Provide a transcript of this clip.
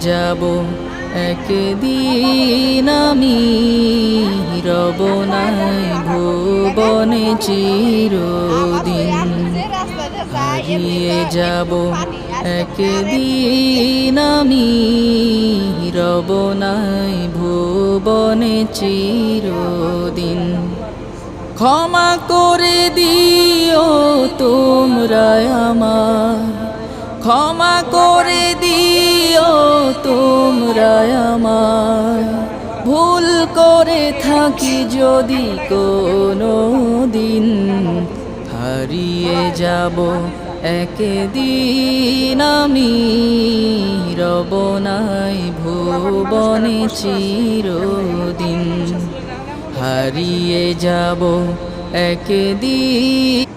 যাব একদিন আমি, রব নাই ভুবনে চিরদিন। হারিয়ে যাব একদিন আমি, রব নাই ভুবনে চিরদিন। ক্ষমা করে দিও তোমরা আমায়, ক্ষমা করে দিও তোমরা আমায়, ভুল করে থাকি যদি কোনো দিন। হারিয়ে যাব একদিন আমি, রব নাই ভুবনে চিরদিন। হারিয়ে যাব একদিন।